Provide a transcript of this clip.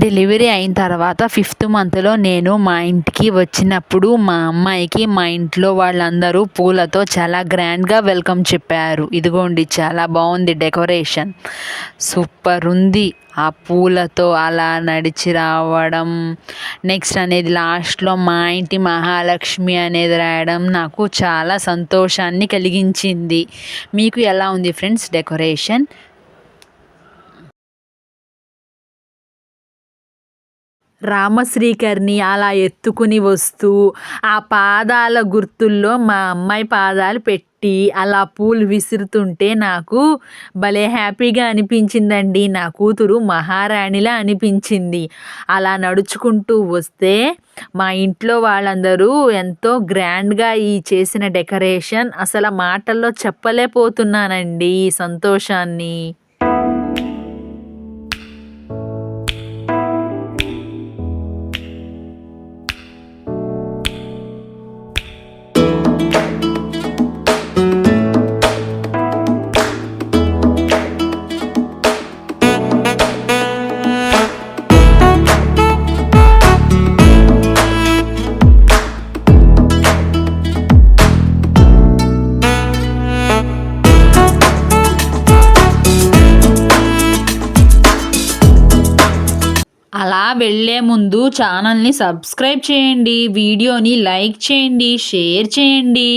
Delivery అయిన తర్వాత 5th మంత్లో నేను మా ఇంటికి వచ్చినప్పుడు మా అమ్మాయికి మా ఇంట్లో వాళ్ళందరూ పూలతో చాలా గ్రాండ్గా వెల్కమ్ చెప్పారు. ఇదిగోండి చాలా బాగుంది డెకరేషన్, సూపర్ ఉంది. ఆ పూలతో అలా నడిచి రావడం, నెక్స్ట్ అనేది లాస్ట్లో మా ఇంటి మహాలక్ష్మి అనేది రాయడం నాకు చాలా సంతోషాన్ని కలిగించింది. మీకు ఎలా ఉంది ఫ్రెండ్స్ డెకరేషన్? రామశ్రీకర్ని అలా ఎత్తుకుని వస్తూ ఆ పాదాల గుర్తుల్లో మా అమ్మాయి పాదాలు పెట్టి అలా పూలు విసురుతుంటే నాకు భలే హ్యాపీగా అనిపించిందండి. నా కూతురు మహారాణిలా అనిపించింది. అలా నడుచుకుంటూ వస్తే మా ఇంట్లో వాళ్ళందరూ ఎంతో గ్రాండ్గా ఈ చేసిన డెకరేషన్ అసలు మాటల్లో చెప్పలేకపోతున్నానండి ఈ సంతోషాన్ని. అలా వెళ్ళే ముందు ఛానల్ని సబ్స్క్రైబ్ చేయండి, వీడియోని లైక్ చేయండి, షేర్ చేయండి.